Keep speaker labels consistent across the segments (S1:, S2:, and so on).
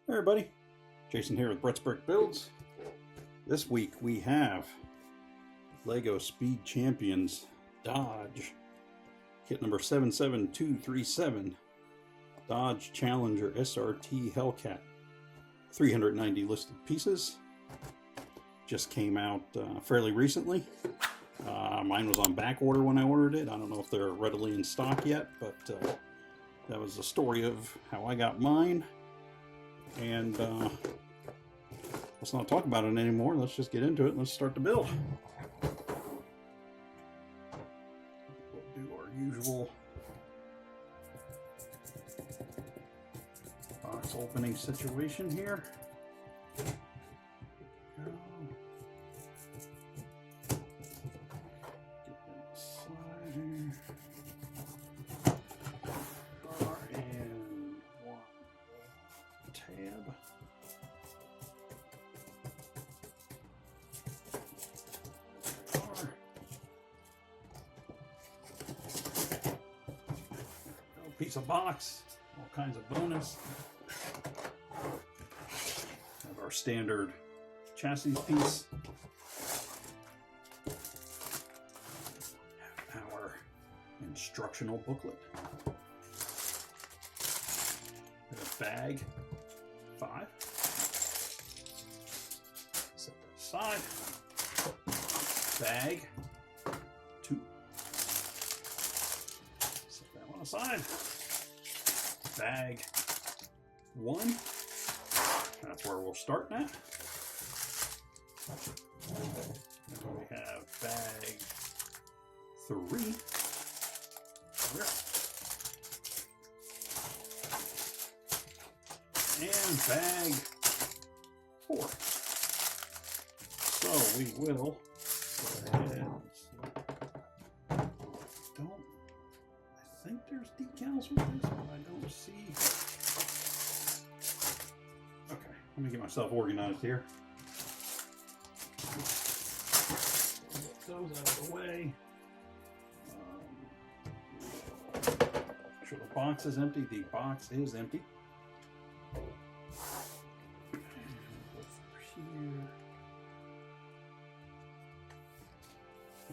S1: Hey everybody, Jason here with Brett's Brick Builds. This week we have LEGO Speed Champions Dodge kit number 77237 Dodge Challenger SRT Hellcat. 390 listed pieces. Just came out fairly recently. Mine was on back order when I ordered it. I don't know if they're readily in stock yet, but that was the story of how I got mine. And let's not talk about it anymore. Let's just get into it and let's start the build. We'll do our usual box opening situation here. Piece of box, all kinds of bonus. Have our standard chassis piece. Have our instructional booklet. A bag, 5. Set that aside. Bag, 2. Set that one aside. Bag 1. That's where we'll start now. And we have bag 3. There. And bag 4. So we will go ahead and I think there's decals with this, but I don't see. Okay, let me get myself organized here. Get those out of the way. Make sure the box is empty. The box is empty.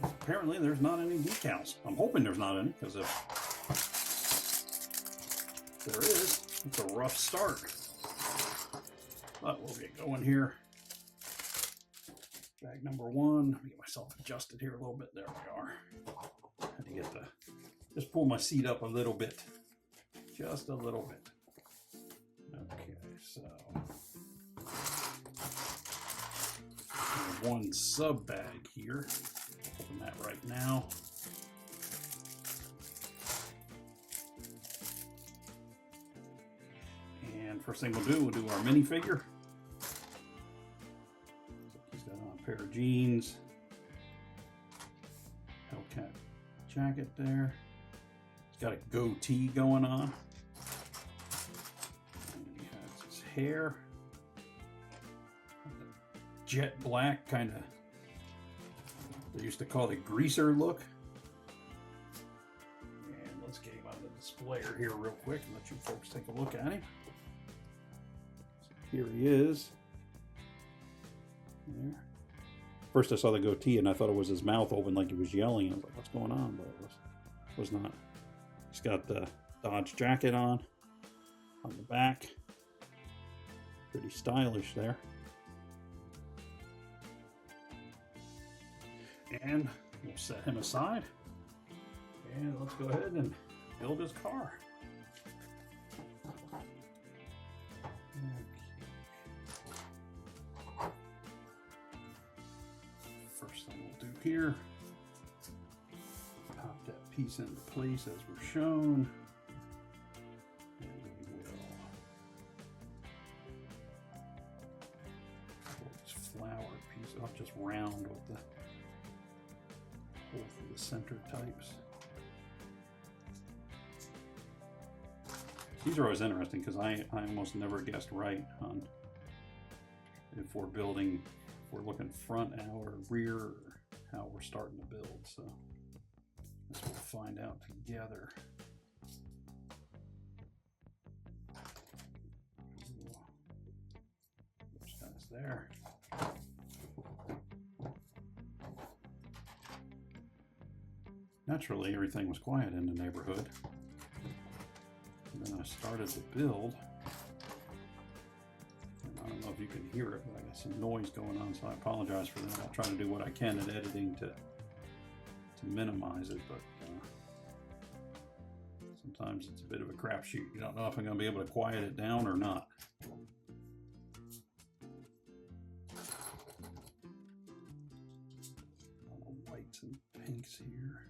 S1: Apparently there's not any decals. I'm hoping there's not any, because if there is, it's a rough start. But we'll get going here. Bag number 1. Let me get myself adjusted here a little bit. There we are. Had to get just pull my seat up a little bit. Just a little bit. Okay, so one sub bag here. Open that right now. And first thing we'll do our minifigure. He's got on a pair of jeans. Hellcat jacket there. He's got a goatee going on. And he has his hair. Jet black, kind of, they used to call it greaser look. And let's get him on the displayer here real quick and let you folks take a look at him. Here he is. There. First I saw the goatee and I thought it was his mouth open like he was yelling. I was like, what's going on? But it was not. He's got the Dodge jacket on the back. Pretty stylish there. And we'll set him aside. And let's go ahead and build his car. First thing we'll do here, pop that piece into place as we're shown. And we will pull this flower piece off, just round with the both of the center types. These are always interesting because I almost never guessed right on if we're building, if we're looking front out or rear, or how we're starting to build. So this we'll find out together. guys there. Naturally, everything was quiet in the neighborhood. And then I started to build. And I don't know if you can hear it, but I got some noise going on, so I apologize for that. I'll try to do what I can in editing to minimize it, but sometimes it's a bit of a crapshoot. You don't know if I'm going to be able to quiet it down or not. All the whites and pinks here.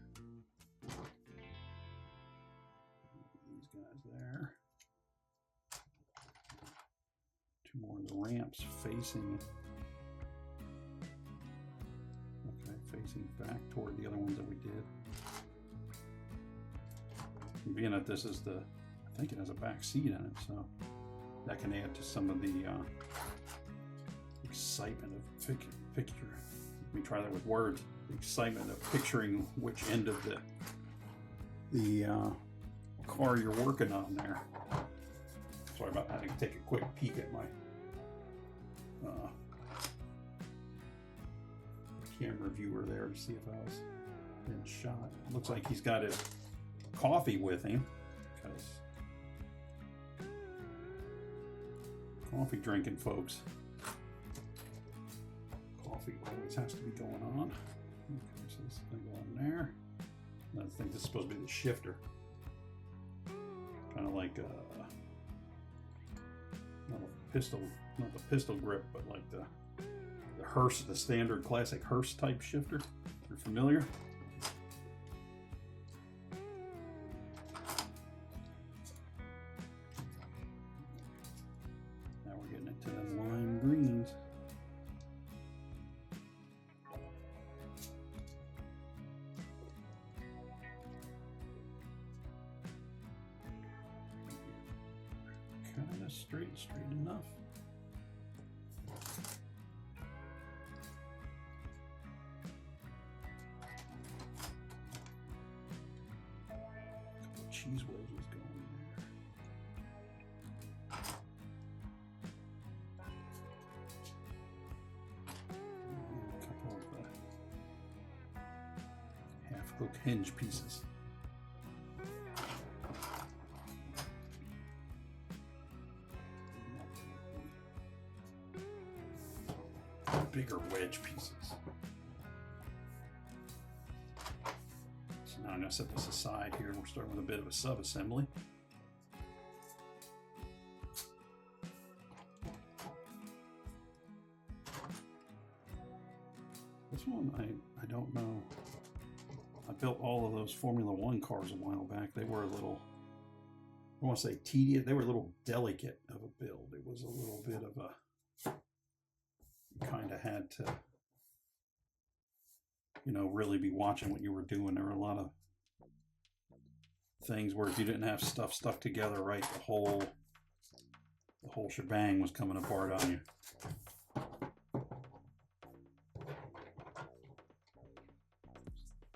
S1: These guys there. Two more of the ramps facing. Okay, facing back toward the other ones that we did. And being that this is the, I think it has a back seat in it, so that can add to some of the excitement of picture. Let me try that with words. The excitement of picturing which end of the car you're working on there. Sorry about having to take a quick peek at my camera viewer there to see if I was in shot. Looks like he's got his coffee with him, because coffee drinking folks, coffee always has to be going on. Okay, so this is going to go in there. I think this is supposed to be the shifter, kind of like not a pistol, not the pistol grip, but like the hearse, the standard classic hearse type shifter. You're familiar? Now we're getting into the lime greens. Kind of straight enough. Cheese wedges going there. And a couple of the half hook hinge pieces. Bigger wedge pieces. So now I'm going to set this aside here. We're starting with a bit of a sub-assembly. This one, I don't know. I built all of those Formula One cars a while back. They were a little, I want to say tedious. They were a little delicate of a build. It was a little bit of a, you kind of had to, you know, really be watching what you were doing. There were a lot of things where if you didn't have stuff stuck together right, the whole shebang was coming apart on you.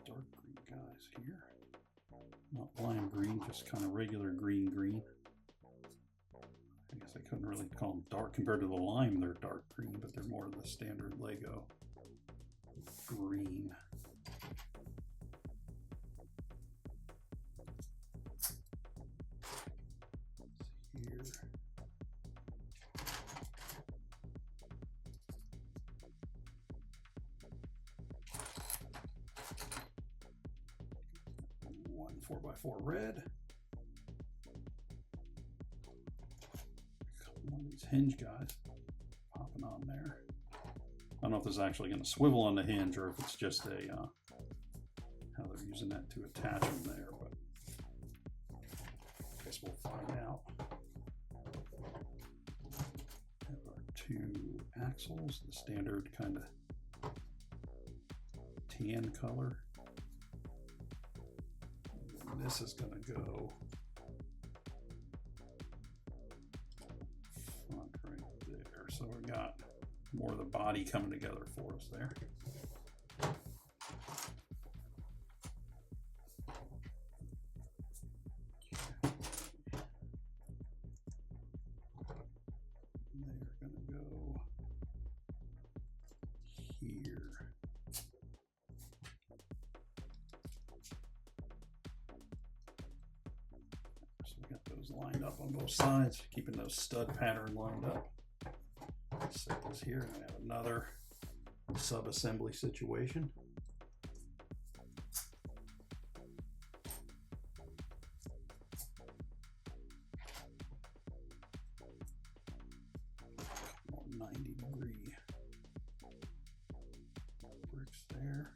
S1: Dark green guys here. Not lime green, just kind of regular green. I guess I couldn't really call them dark compared to the lime. They're dark green, but they're more of the standard Lego green. Here. One 4x4 red. One of these hinge guys popping on there. I don't know if this is actually going to swivel on the hinge or if it's just a how they're using that to attach them there, but I guess we'll find out. Have our two axles, the standard kind of tan color. And this is going to go front right there. So we got more of the body coming together for us there. They're going to go lined up on both sides, keeping those stud pattern lined up. Set this here, and I have another sub-assembly situation. More 90-degree bricks there.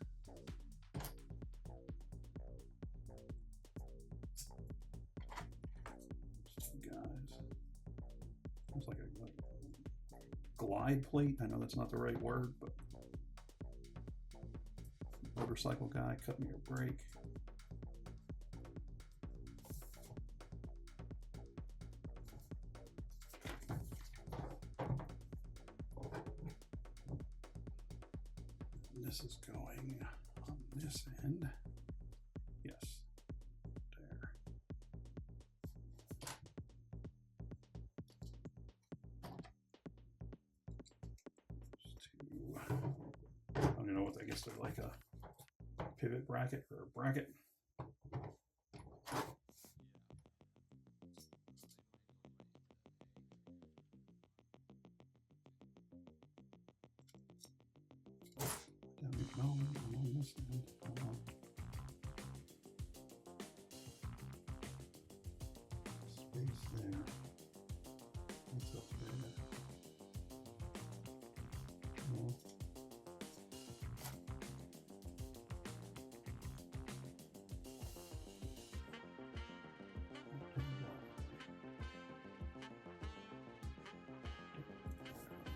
S1: It's like a glide plate. I know that's not the right word, but motorcycle guy cut me a break. And this is going on this end. Yes. There. I don't even know what, I guess they're like a pivot bracket or a bracket. No, on this end. Space there. What's up there? No.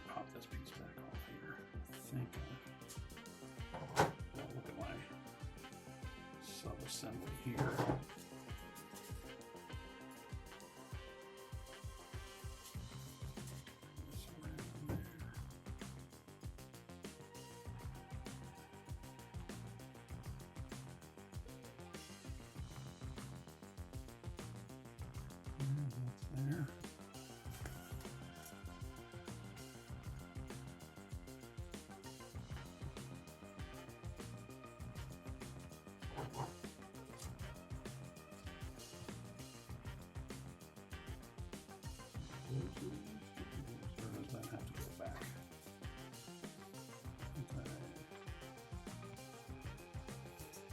S1: Pop this piece back off here. I think. Look at my sub-assembly here. That's there. Or does that have to go back? Okay.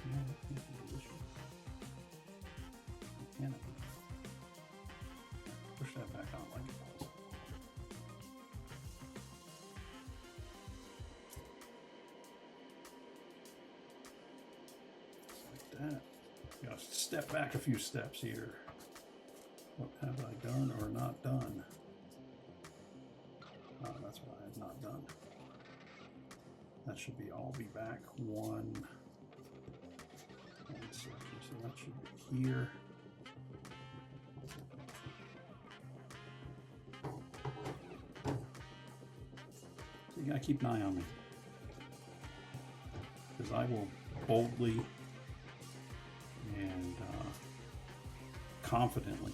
S1: No, that's not the issue. Can it? Push that back on like it was. Just like that. You gotta step back a few steps here. What have I done or not done? Oh, that's what I have not done. That should be all be back one section. So that should be here. So you gotta keep an eye on me, because I will boldly and confidently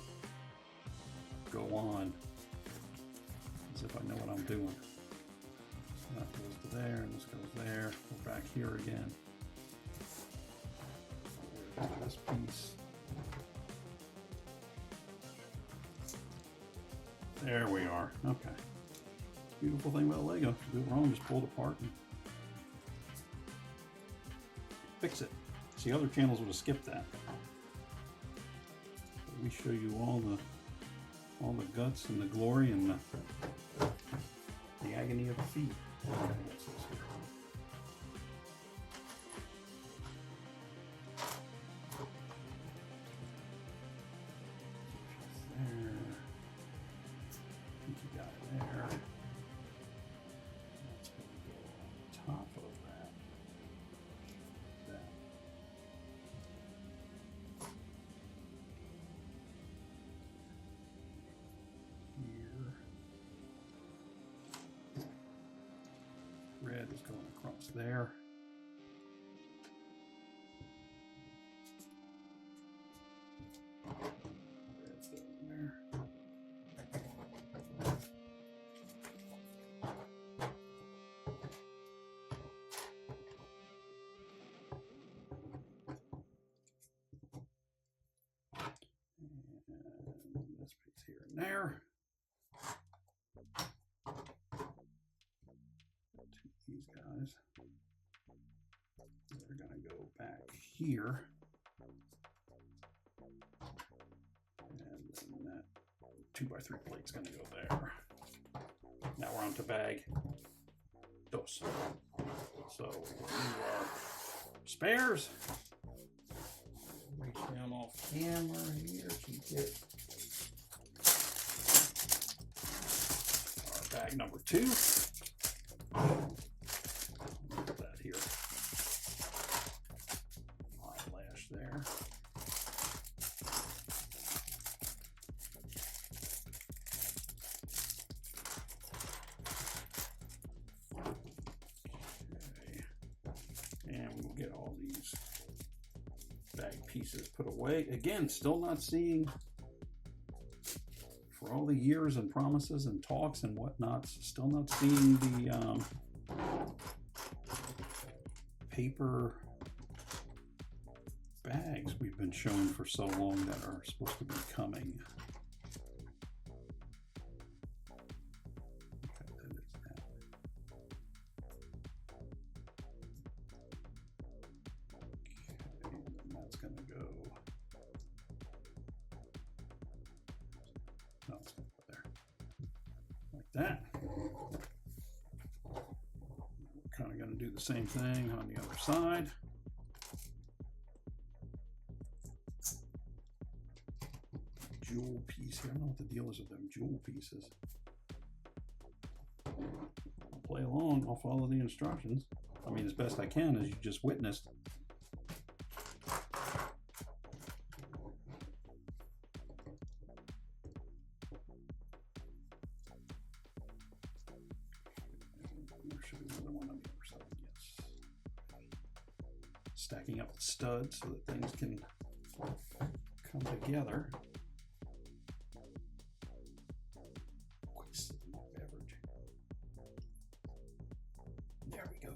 S1: go on as if I know what I'm doing. So that goes to there, and this goes there. We're back here again. This piece. There we are. Okay. Beautiful thing about Lego. If you do it wrong, just pull it apart and fix it. See, other channels would have skipped that. But we show you all the guts and the glory and the agony of defeat. Okay, what's this here? There. I think you got it there. That's going to go on top of that. Here. Red is going across there. Red's going there. And this in there. These guys, they're going to go back here. And then that 2x3 plate's going to go there. Now we're on to bag dos. So our spares. Reach down off camera here to get our bag number 2. Put that here. Eyelash there. And we'll get all these bag pieces put away. Again, still not seeing, for all the years and promises and talks and whatnot, still not seeing the paper bags we've been showing for so long that are supposed to be coming. No, it's going to go there. Like that. We're kind of going to do the same thing on the other side. Jewel piece here. I don't know what the deal is with them jewel pieces. I'll play along. I'll follow the instructions. I mean, as best I can, as you just witnessed. Stacking up the studs so that things can come together. Quick sip of my beverage. There we go.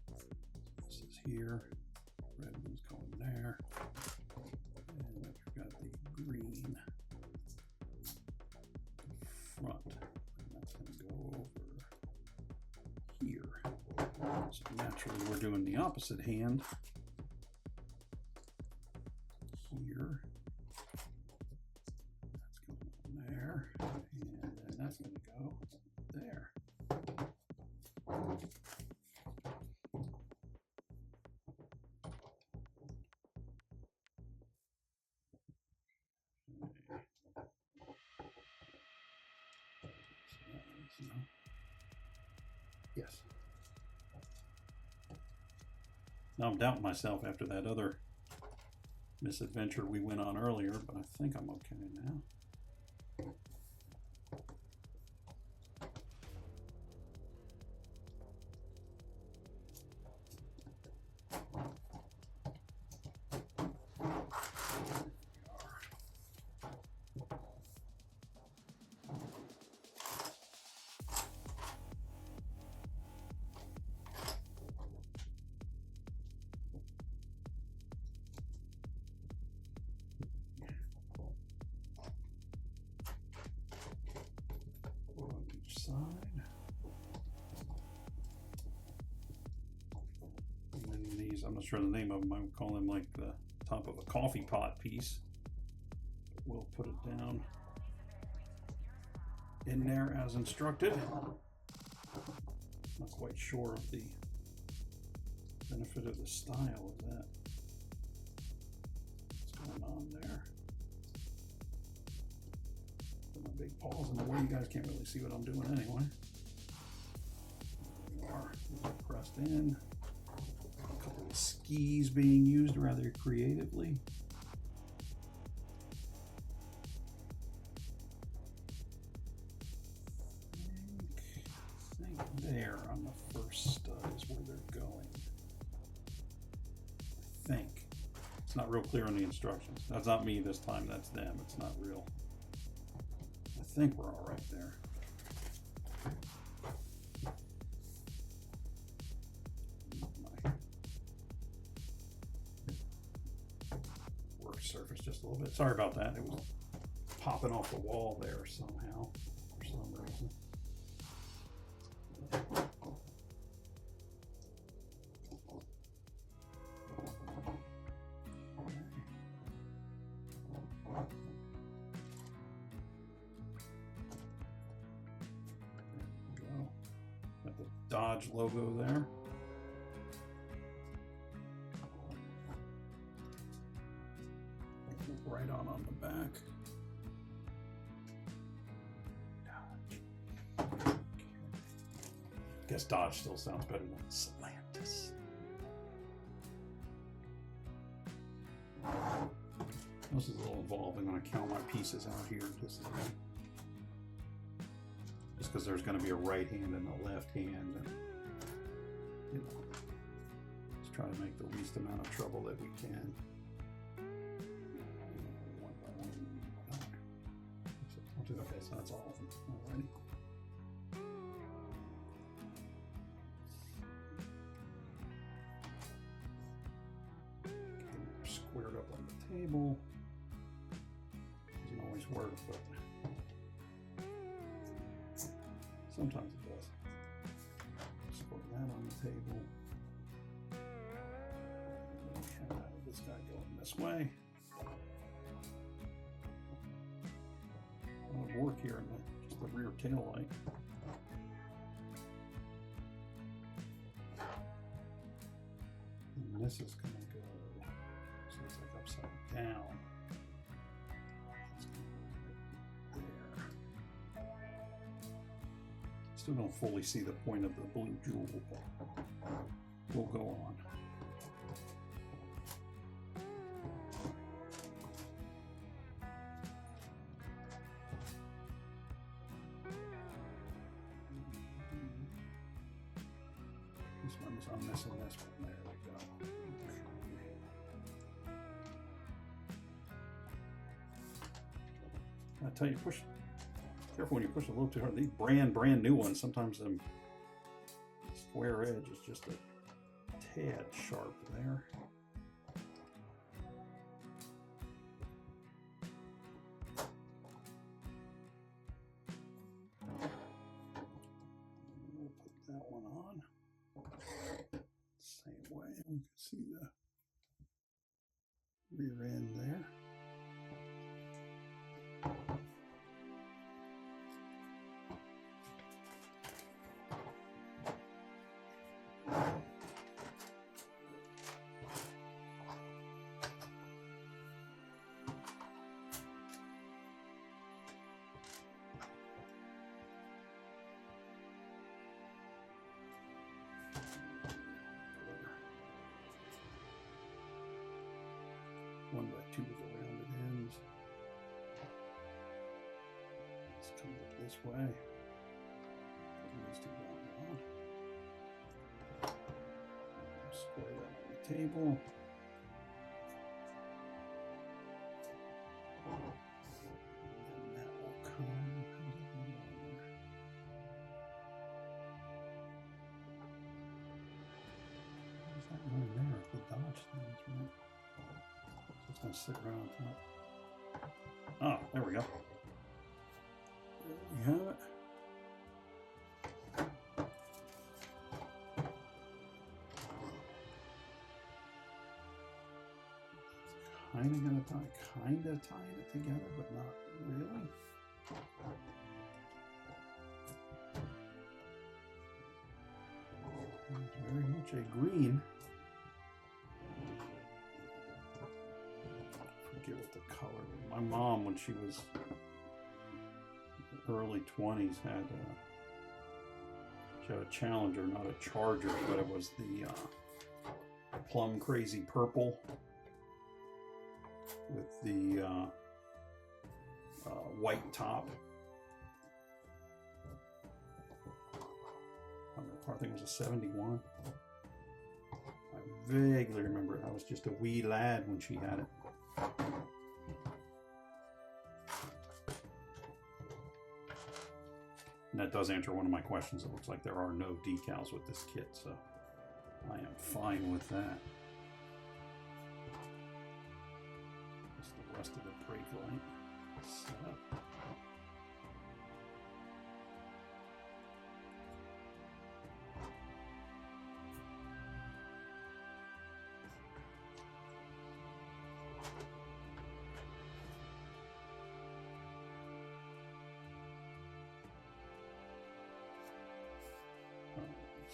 S1: Okay. This is here. Red one's going there. And we've got the green front. That's going to go over here. So naturally we're doing the opposite hand here. That's going on there, and then that's going to go there. No. Yes. Now I'm doubting myself after that other misadventure we went on earlier, but I think I'm okay now. Side. And then these, I'm not sure the name of them, I would call them like the top of a coffee pot piece. We'll put it down in there as instructed. Not quite sure of the benefit of the style of that. What's going on there? My big paws in the way, you guys can't really see what I'm doing anyway. There we are, pressed in. A couple of skis being used rather creatively. I think there on the first stud is where they're going. I think. It's not real clear on the instructions. That's not me this time, that's them. It's not real. I think we're all right there. resurfaced just a little bit. Sorry about that. It was popping off the wall there somehow for some reason. Got the Dodge logo there. Right on the back. Dodge. Guess Dodge still sounds better than Stellantis. This is a little involved. I'm going to count my pieces out here just because there's going to be a right hand and a left hand, and you know, just try to make the least amount of trouble that we can. Okay, so that's all of them already. Okay, squared up on the table. Doesn't always work, but sometimes it does. Square that on the table. We have this guy going this way. Work here in just the rear tail light. And this is going to go, so it's like upside down. It's going to go there. Still don't fully see the point of the blue jewel, but we'll go on. I'm missing this one. There we go. I tell you, careful when you push a little too hard. These brand new ones, sometimes the square edge is just a tad sharp there. We'll put that one on. Same way, we can see the rear end there. One by two of the rounded ends. Let's come up this way. Put these two down. Square that on the table. And then that will come. What's that one there? The Dodge things, right? It's going to sit right on top. Oh, there we go. There we have it. Kind of tying it together, but not really. It's very much a green. Forget what the color was. My mom, when she was early 20s, she had a Challenger, not a Charger, but it was the plum crazy purple with the white top. I think it was a 71. I vaguely remember it. I was just a wee lad when she had it. And that does answer one of my questions. It looks like there are no decals with this kit, so I am fine with that. Just rest of the brake light set up.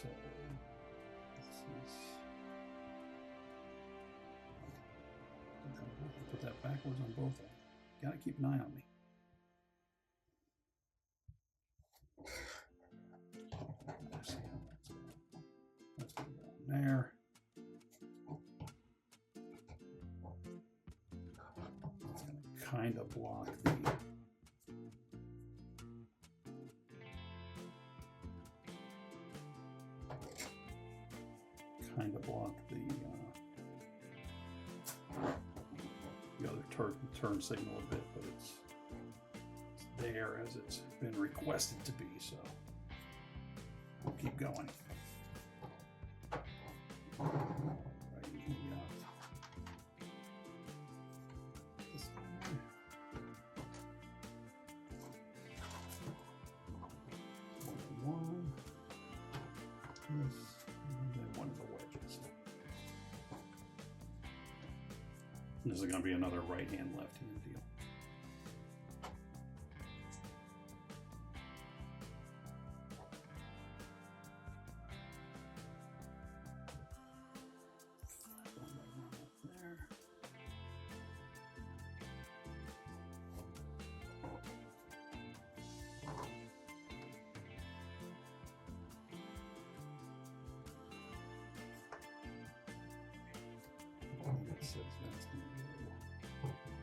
S1: So this is, put that backwards on both of them. Gotta keep an eye on me. Let's see how that's going. That's going to go in there. It's going to kind of block the other turn signal a bit, but it's there as it's been requested to be, so we'll keep going. Right here. This one, this, and then one of the wedges. This is going to be another right-hand, left-hand deal. There. It says that's going to go,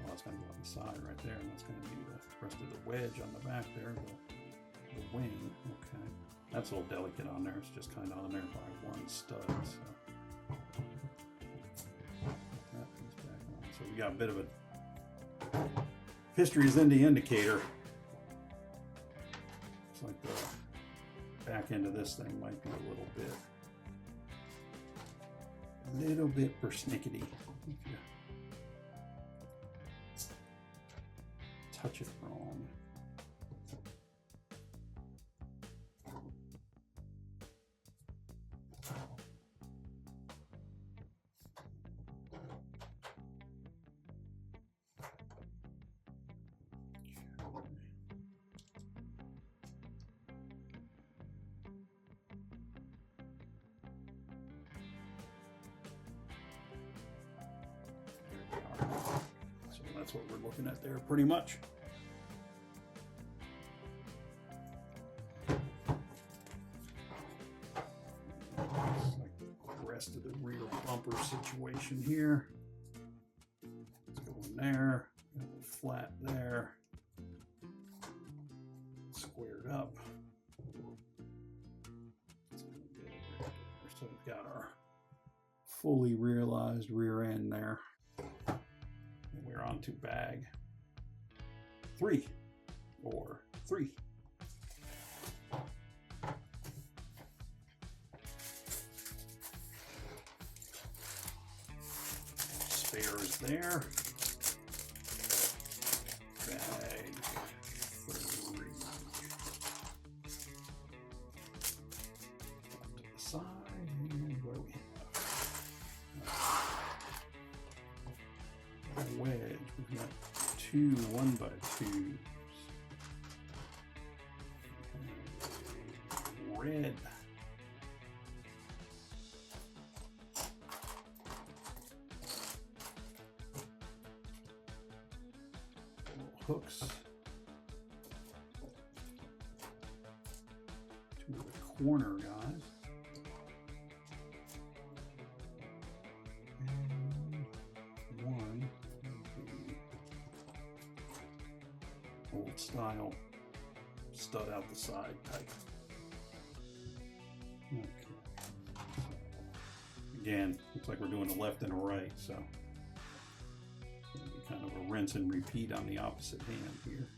S1: well, it's going to go on the side right there, and that's going to be the rest of the wedge on the back there, the wing. Okay, that's a little delicate on there. It's just kind of on there by one stud. So that comes back on. So we got a bit of a history is in the indicator. It's like the back end of this thing might be a little bit persnickety if you touch it wrong. So that's what we're looking at there pretty much. It's like the rest of the rear bumper situation here. Let's go in there, flat there, squared up. So we've got our fully realized rear end there. And we're on to bag 3 or 3. Spares there. Bag 3. To the side, and what do we have? A wedge. We've got 2 1x2s. Red. Hooks. 2 of the corner guys. And 1 old style stud out the side type. Okay. Again, looks like we're doing a left and a right, so kind of a rinse and repeat on the opposite hand here.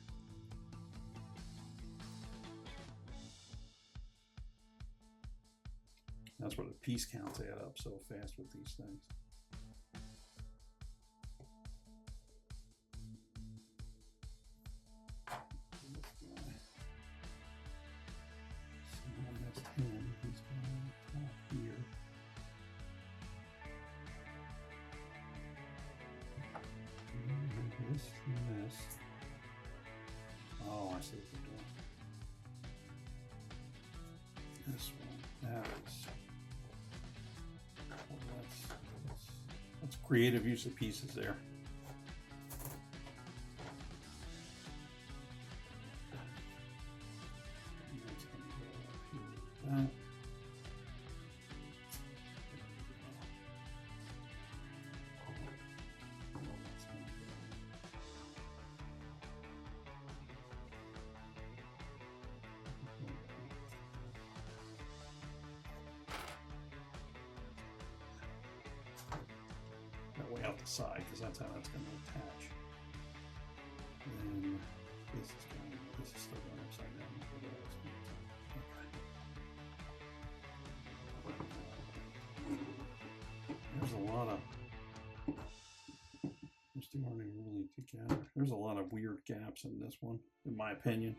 S1: That's where the piece counts add up so fast with these things. see what they're doing. This one, that is, well, that's creative use of pieces there. And that's going to go up here like that. Way out the side, because that's how that's going to attach. And this is still going upside down. Okay. There's a lot of, those two aren't even really together. There's a lot of weird gaps in this one, in my opinion.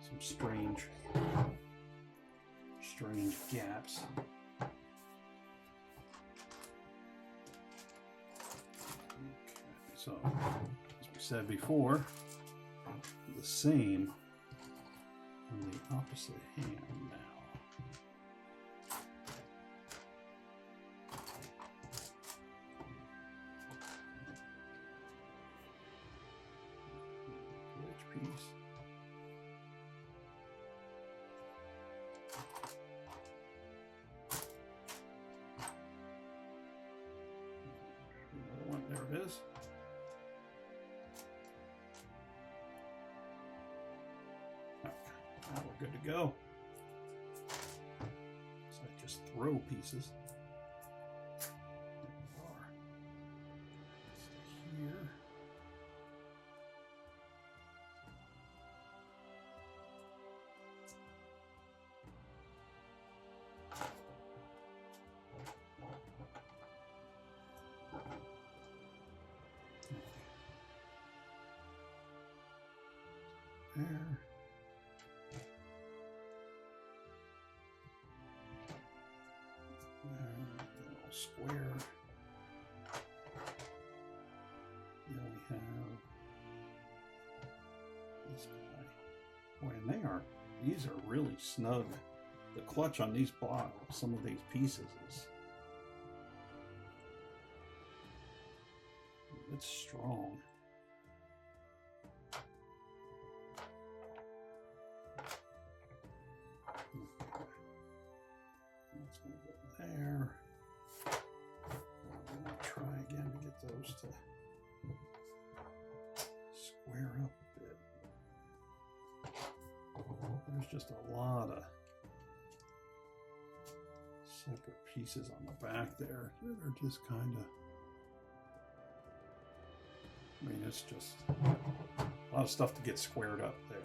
S1: Some strange gaps. So, as we said before, the same on the opposite hand now. Which piece? Another one, there it is. Now we're good to go. So I just throw pieces. Here. There. Square. Then we have this guy. Boy, and these are really snug. The clutch on these bottles, some of these pieces it's strong. That's going to go there. I'm going to try again to get those to square up a bit. There's just a lot of separate pieces on the back there that are just kind of, I mean, it's just a lot of stuff to get squared up there.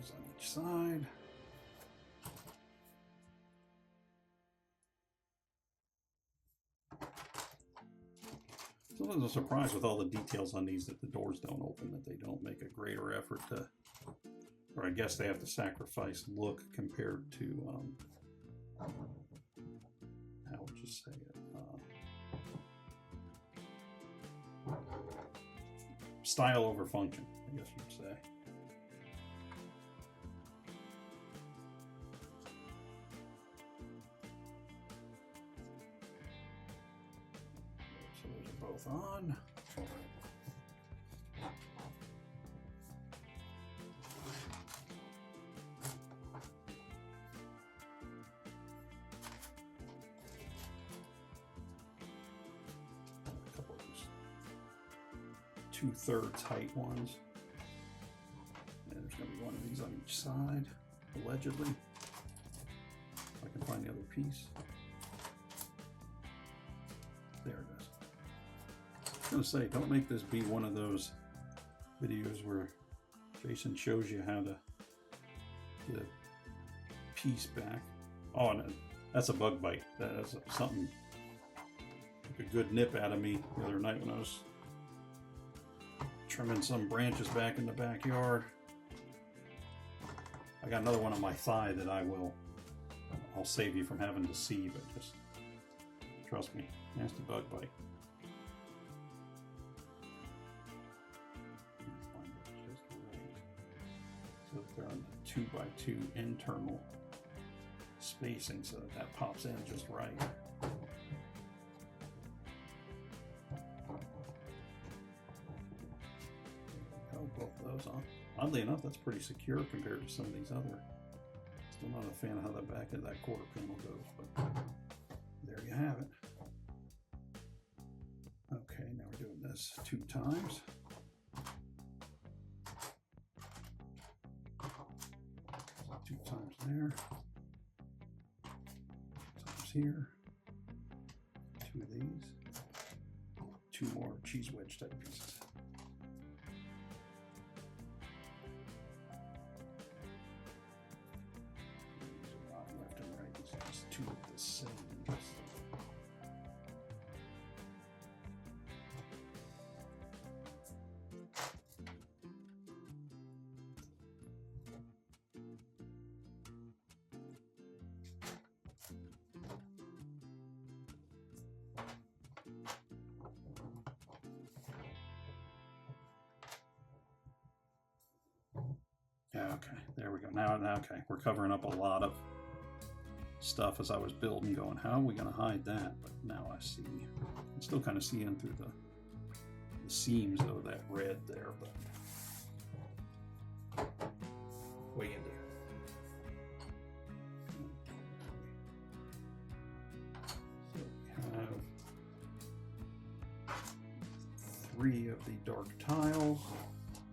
S1: On each side. Sometimes I'm surprised with all the details on these that the doors don't open, that they don't make a greater effort to, or I guess they have to sacrifice look compared to, how would you say it? Style over function, I guess you'd say. Both on. A couple of these 2/3 height ones. And there's going to be one of these on each side, allegedly. If I can find the other piece. There it is. I was going to say, don't make this be one of those videos where Jason shows you how to get a piece back. Oh, and that's a bug bite. That is something took a good nip out of me the other night when I was trimming some branches back in the backyard. I got another one on my thigh that I'll save you from having to see, but just trust me, nasty bug bite. So they're on the 2x2 internal spacing so that pops in just right. Both of those on. Oddly enough, that's pretty secure compared to some of these other. Still not a fan of how the back of that quarter panel goes, but there you have it. Okay, now we're doing this 2 times. So 2 times there. 2 times here. 2 of these. 2 more cheese wedge type pieces. Two of the same. Okay, there we go. Now, okay, we're covering up a lot of stuff as I was building, going, how are we going to hide that? But now I see. I'm still kind of seeing through the seams of that red there, but what you can do. So we have 3 of the dark tiles,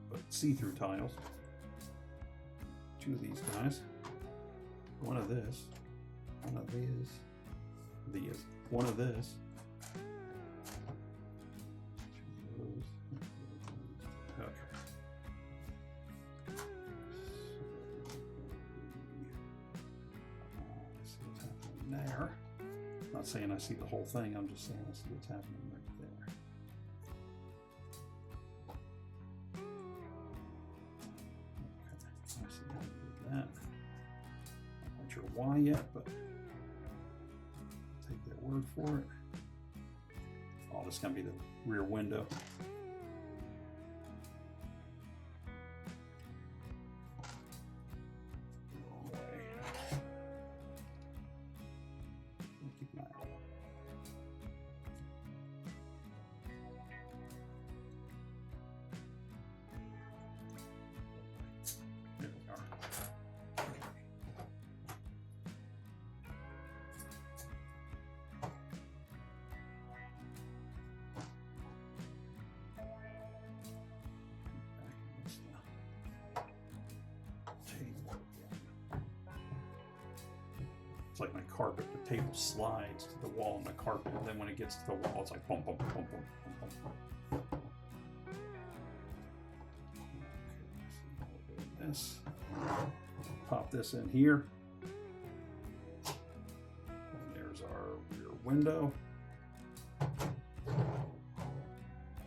S1: but see-through tiles. 2 of these guys. 1 of this. 1 of these, one of this, 2 of those, okay. See what's happening there. I'm not saying I see the whole thing, I'm just saying I see what's happening right there. Okay, I see how to do that. I'm not sure why yet, but take their word for it. Oh, this is going to be the rear window. Wrong way. Keep an eye on it. There we are. It's like my carpet, the table slides to the wall and the carpet, and then when it gets to the wall, it's like bump, bump, bump, bump, bump, bump. Okay, so this. Pop this in here. And there's our rear window.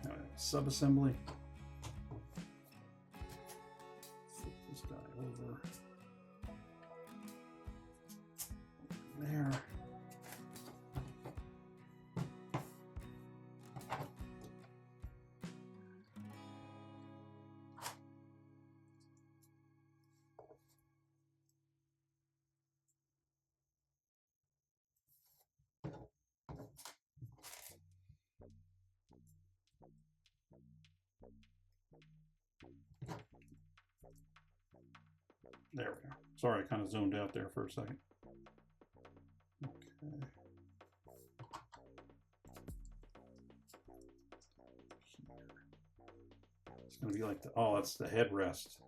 S1: Now sub-assembly. Flip this guy over. There. There we go. Sorry, I kind of zoned out there for a second. Okay. It's going to be like the, oh, that's the headrest.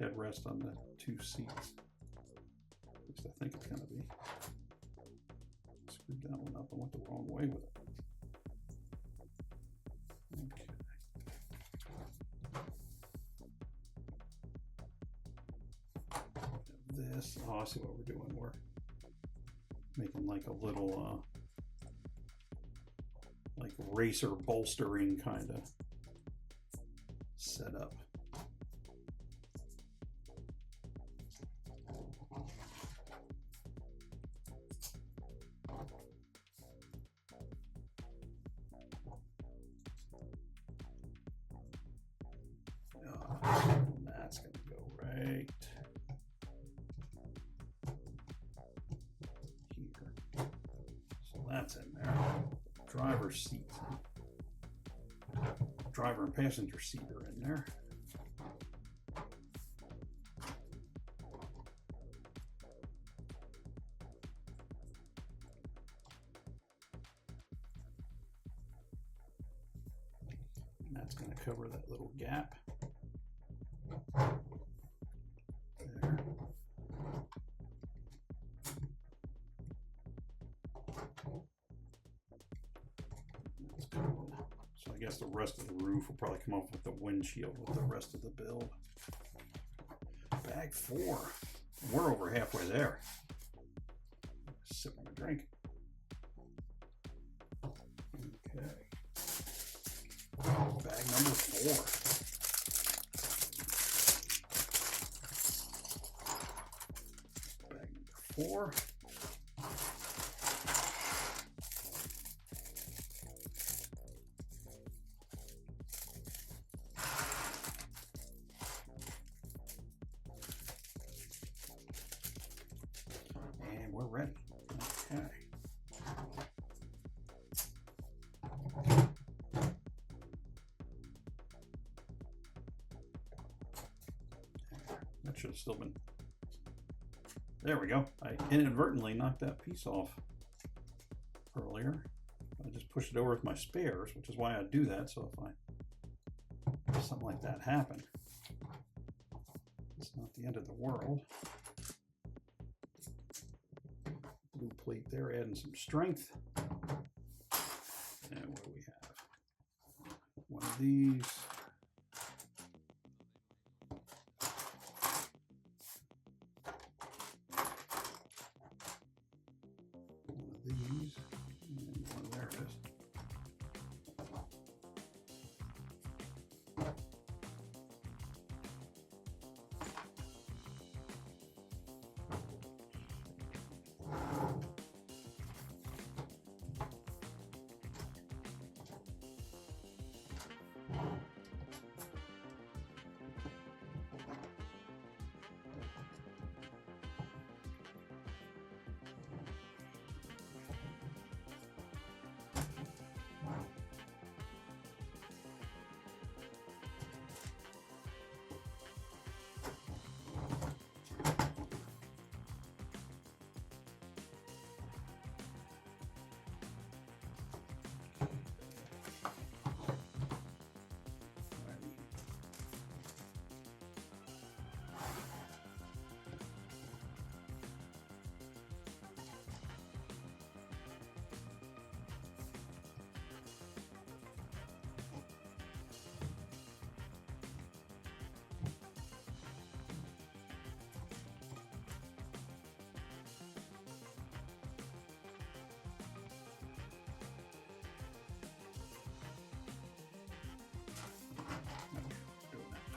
S1: Headrest on the 2 seats. At least I think it's going to be. Screwed that one up. I went the wrong way with it. Okay. this. Oh, I see what we're doing. We're making like a little like racer bolstering kind of setup. That's going to go right here. So that's in there. Driver's seat. Driver and passenger seat are in there. And that's going to cover that little gap. There. That's good. So I guess the rest of the roof will probably come off with the windshield with the rest of the build. Bag 4. We're over halfway there. Sip on a drink. Okay. Bag number 4. Bag number 4. And we're ready. Okay. That should have still been. There we go. I inadvertently knocked that piece off earlier. I just pushed it over with my spares, which is why I do that. So if something like that happened, it's not the end of the world. Blue plate there, adding some strength. And what do we have? One of these. One of these. And one, there it is.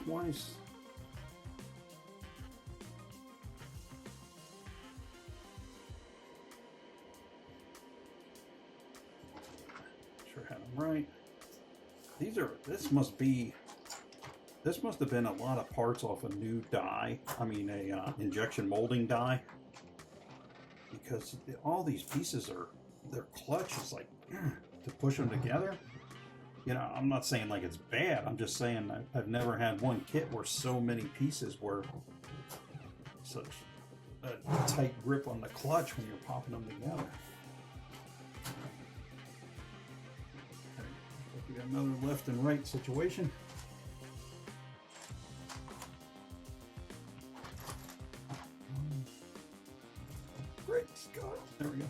S1: Twice. Sure had them right. This must have been a lot of parts off a new die. I mean, a injection molding die, because all these pieces their clutch is like to push them together. You know, I'm not saying like it's bad. I'm just saying I've never had one kit where so many pieces were such a tight grip on the clutch when you're popping them together. Okay. We got another left and right situation. Great Scott. There we go.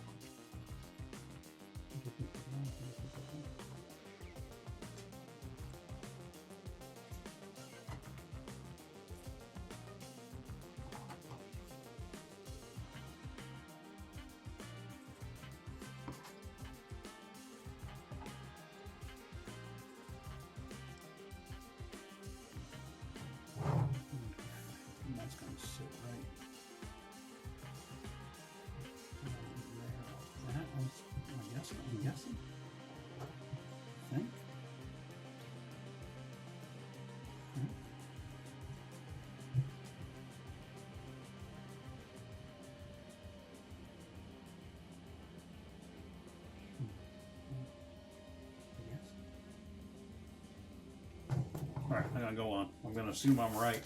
S1: gonna go on. I'm gonna assume I'm right,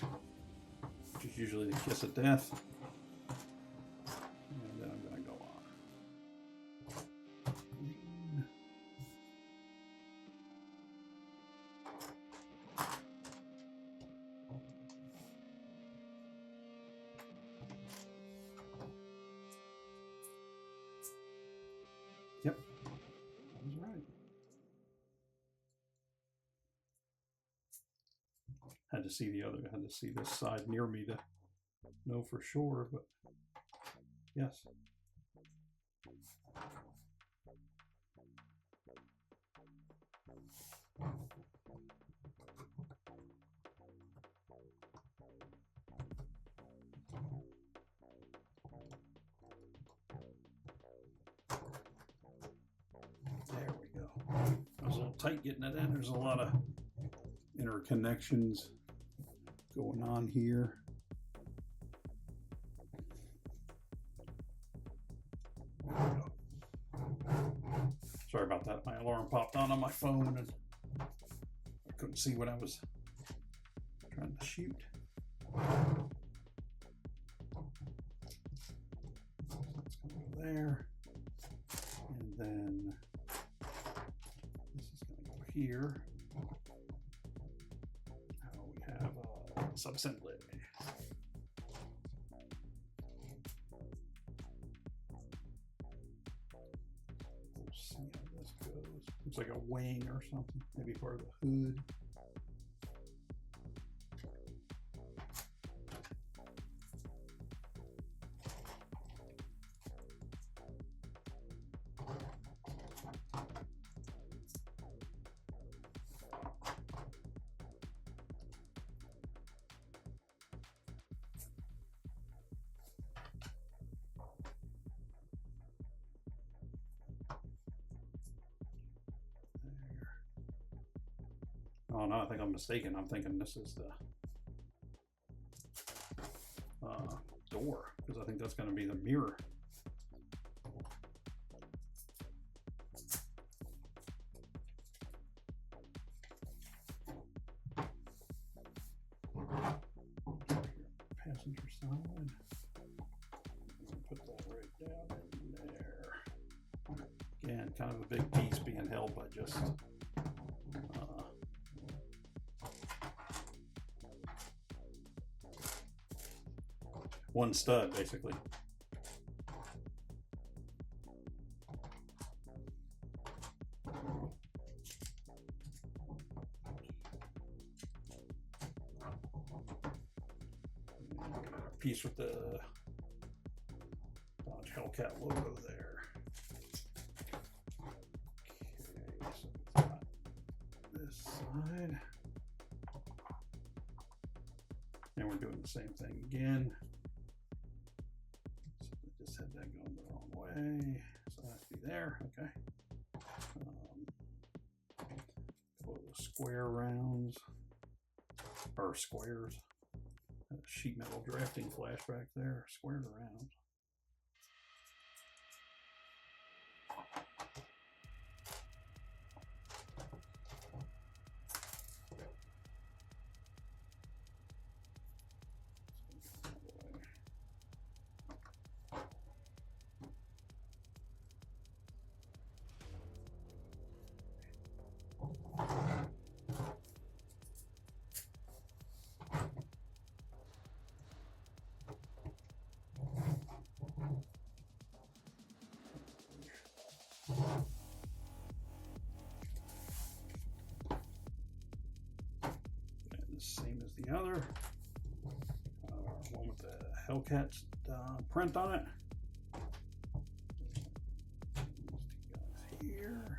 S1: which is usually the kiss of death. And then I'm gonna go on. Green. Yep, I was right. Had to see this side near me to know for sure, but yes. There we go. I was a little tight getting it in. There's a lot of interconnections going on here. Sorry about that. My alarm popped on my phone and I couldn't see what I was trying to shoot. So it's going to go there. And then this is going to go here. Now we have a subassembly. We'll see how this goes. Looks like a wing or something, maybe part of the hood. Oh no, I think I'm mistaken. I'm thinking this is the door, because I think that's going to be the mirror. Passenger side. Put that right down in there. Again, kind of a big piece being held by just one stud, basically. Piece with the Dodge Hellcat logo there. Okay, so we've got this side. And we're doing the same thing again. So I just had that going the wrong way. So that has to be there, okay. Couple of square rounds, or squares. Sheet metal drafting flashback there, squared around. Same as the other, one with the Hellcat print on it. These two guys here,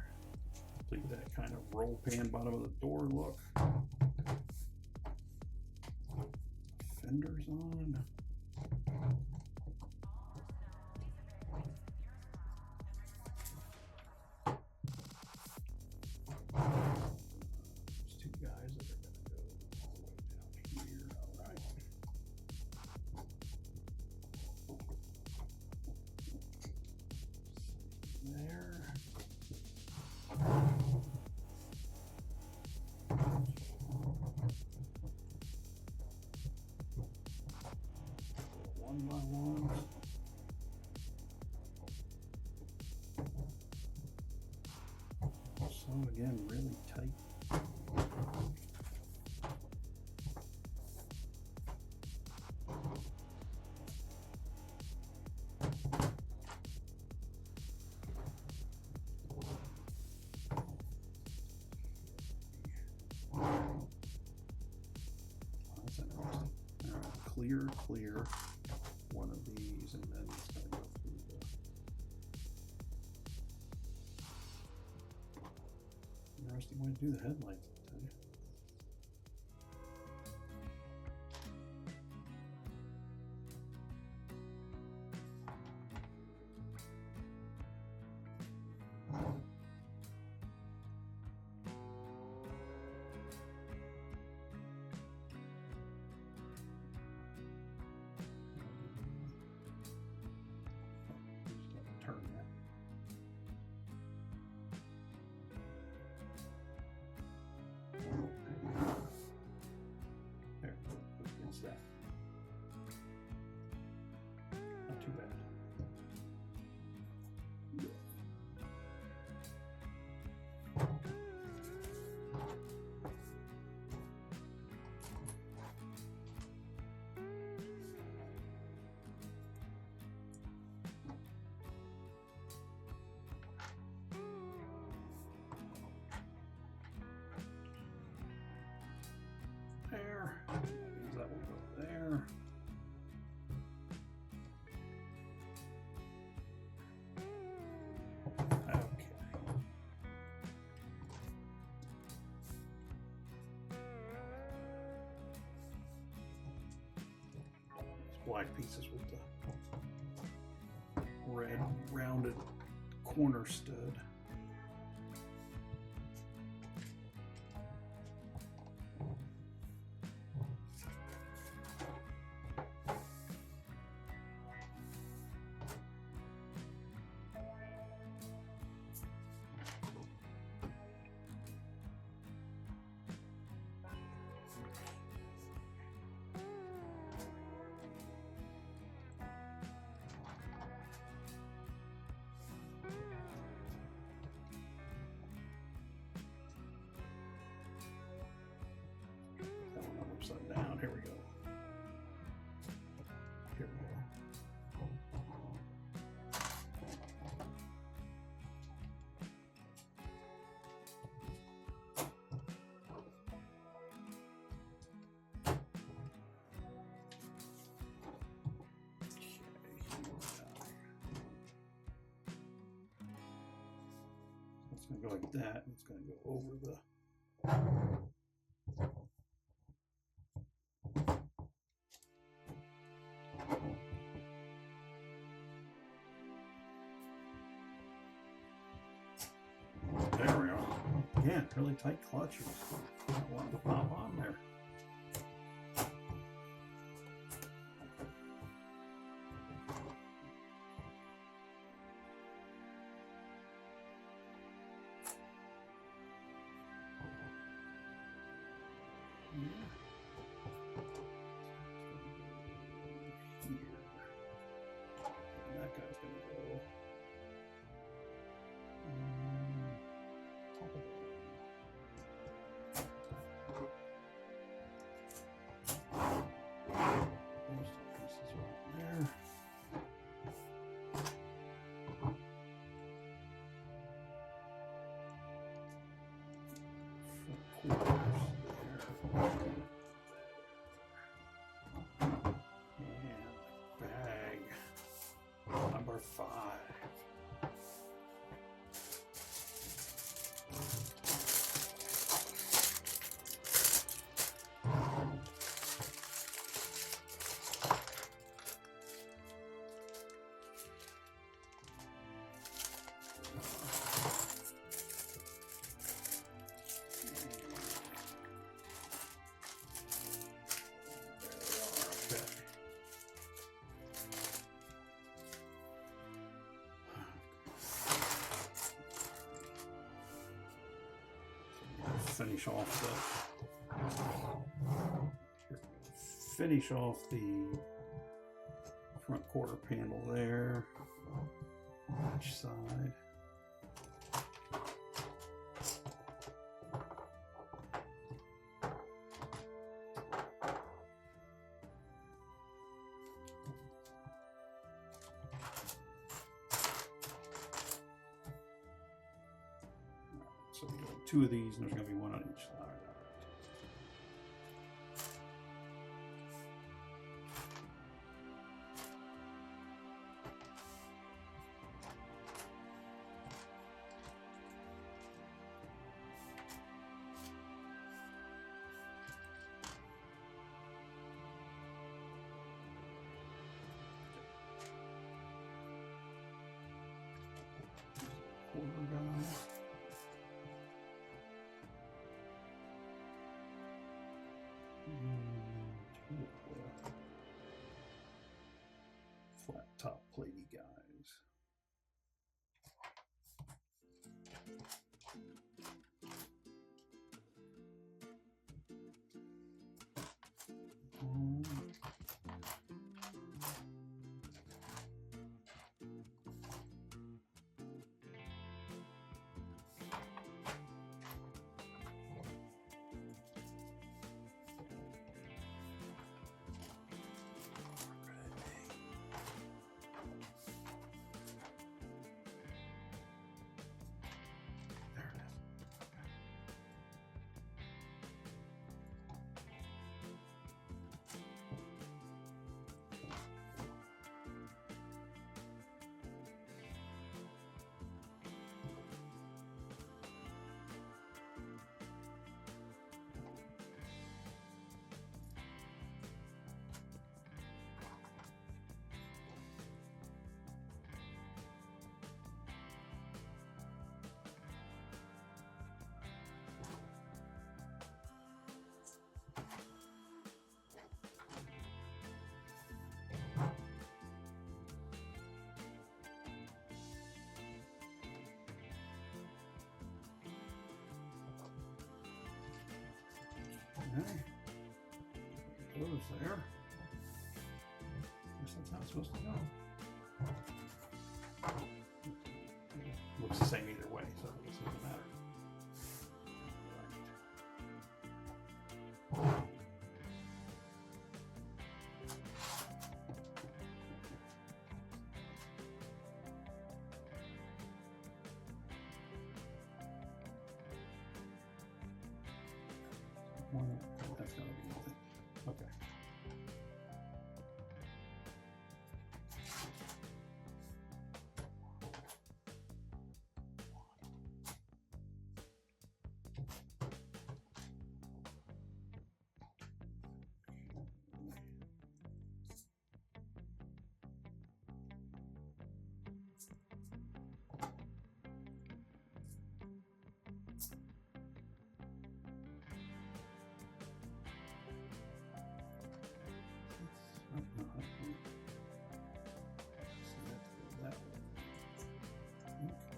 S1: leave that kind of roll pan bottom of the door look. Fenders on. These two guys that are there. one by one. Some again really tight. That's interesting. All right, clear one of these, and then it's going to go through the interesting way to do the headlights, I'll tell you. Turn that. There, put against that. Not too bad. There. That means that will go there. Okay. These black pieces with the red rounded corner stud. Upside down. Here we go. Here we go. It's going to go like that. It's going to go over the There we go. Again, really tight clutch. Don't want to pop on there. That guy's going to go. Those two pieces right there. Bag number 5. Finish off the front quarter panel there, each side. So we got 2 of these, and there's going to be 1 on each side. Quarter guide. Flat top platey guys. Okay. Goes there. Guess that's how it's supposed to go. Looks the same either way, so it doesn't matter. That's gonna be nothing. Okay.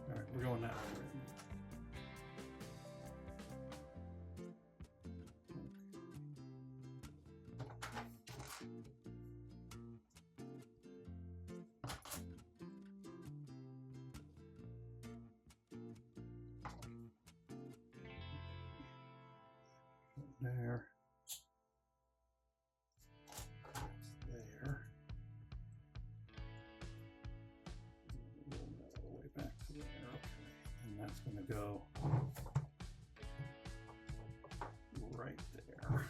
S1: All right, we're going that way. There. There. All the way back to there. Okay. And that's going to go right there.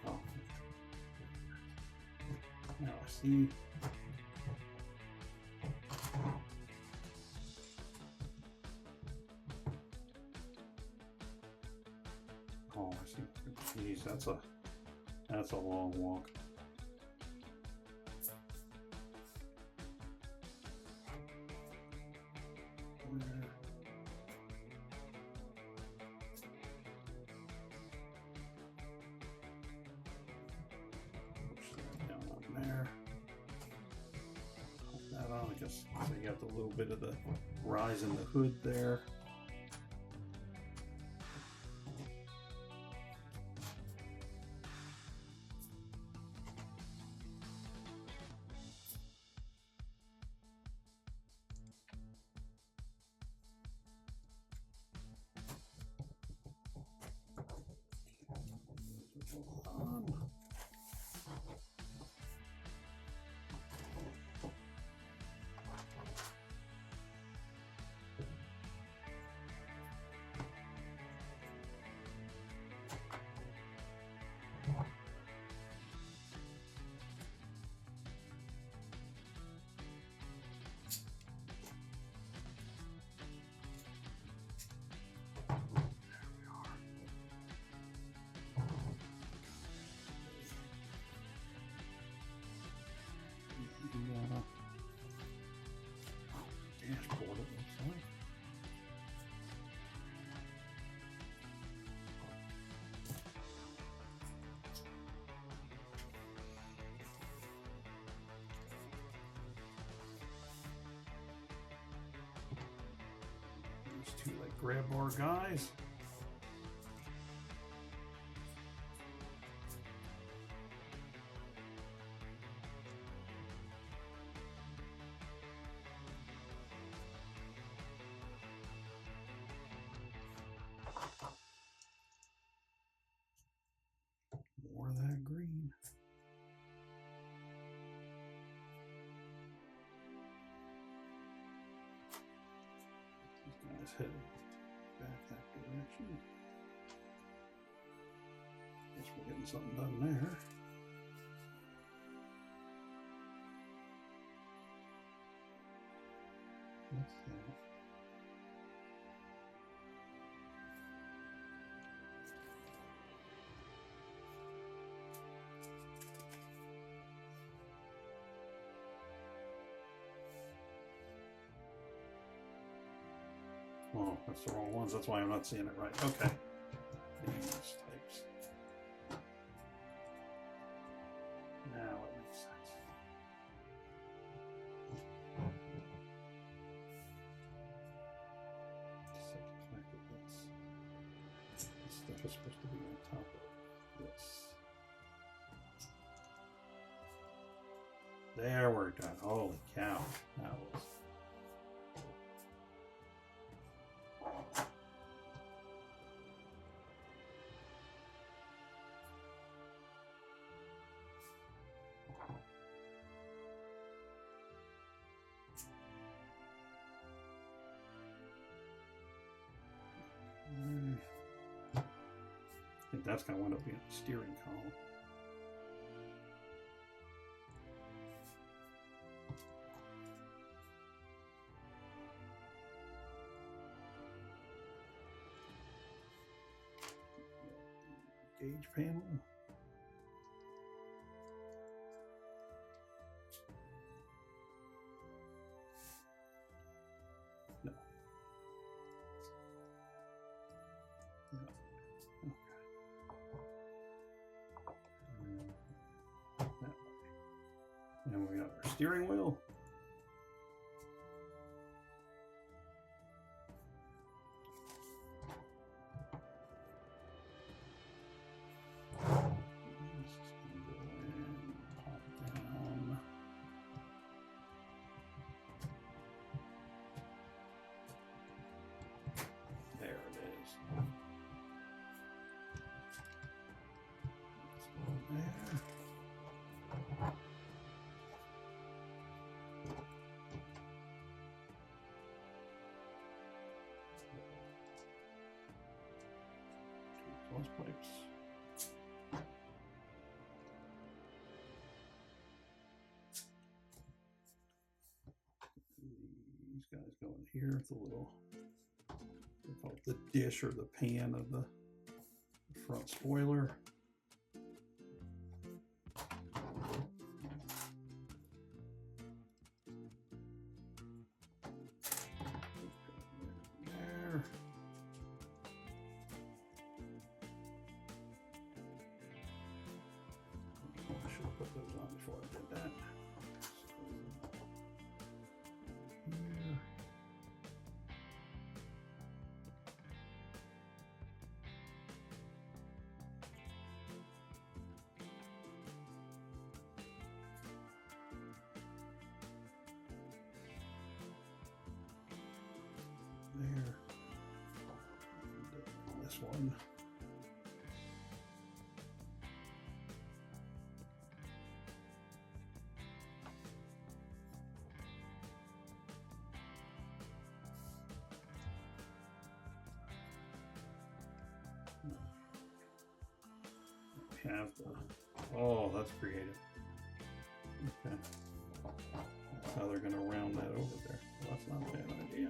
S1: Oh. Now I see. Oh, I see. Geez, that's a long walk. because so you got a little bit of the rise in the hood there. Dashboard, it looks like. These two like grab bar guys. More of that green. These guys headed back that direction. Guess we're getting something done there. What's that? Oh, that's the wrong ones. That's why I'm not seeing it right. Okay. These types. Now it makes sense. Except the fact that this stuff is supposed to be on top of this. There we're done. Holy cow. That was. I think that's going to wind up being a steering column. Gauge panel. No. Yeah. Okay. That way. And we got our steering wheel. Exhaust pipes. These guys go in here with a little, they call it the dish or the pan of the front spoiler. There. I should have put those on before I did that. one. We have the, oh, that's creative. Okay. That's how they're going to round that over there. Well, that's not a bad idea.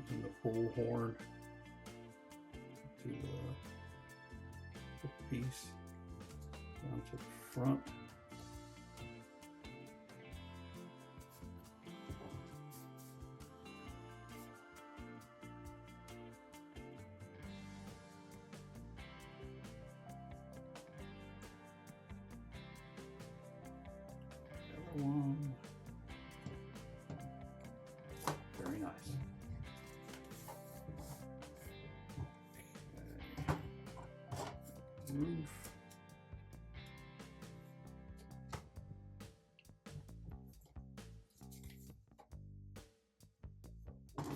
S1: Using the pull horn to the piece down to the front. One. Very nice. Okay. Roof.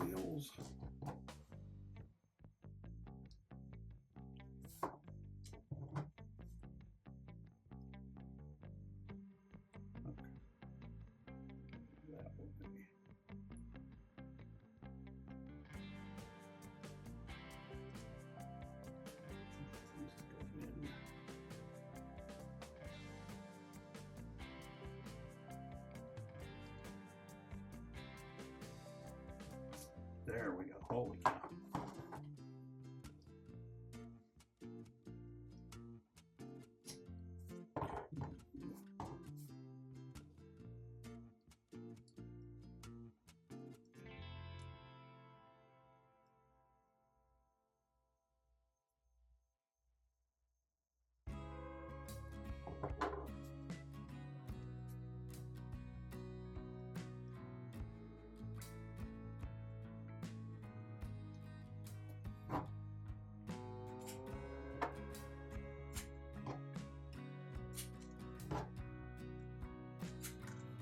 S1: Wheels. There we go. Holy cow.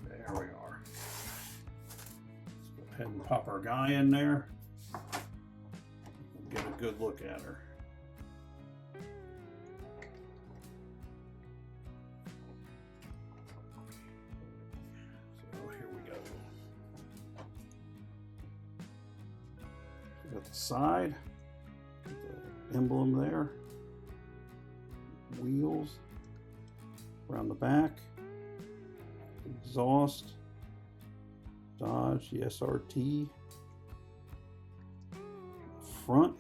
S1: There we are. Let's go ahead and pop our guy in there. Get a good look at her. So here we go. We got the side, the emblem there, wheels around the back, exhaust, Dodge, the SRT, front,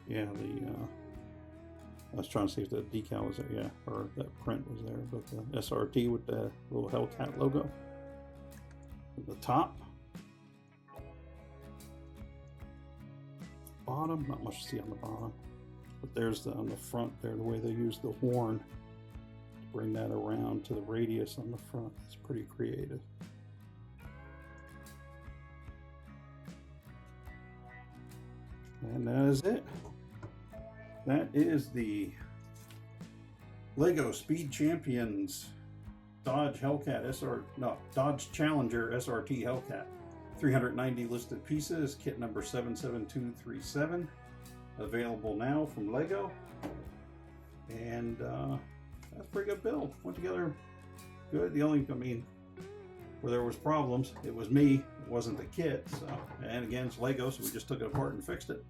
S1: yeah, I was trying to see if the decal was there, yeah, or that print was there, but the SRT with the little Hellcat logo at the top. Bottom, not much to see on the bottom, but there's on the front there, the way they use the horn to bring that around to the radius on the front. It's pretty creative. And that is it. That is the Lego Speed Champions Dodge Dodge Challenger SRT Hellcat. 390 listed pieces, kit number 77237, available now from Lego, and that's a pretty good build. Went together good. The only, I mean, where there was problems, it was me, it wasn't the kit. So, and again, it's Lego, so we just took it apart and fixed it.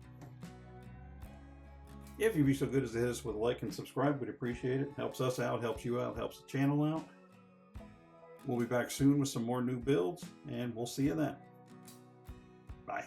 S1: If you'd be so good as to hit us with a like and subscribe, we'd appreciate it. Helps us out, helps you out, helps the channel out. We'll be back soon with some more new builds, and we'll see you then. Bye.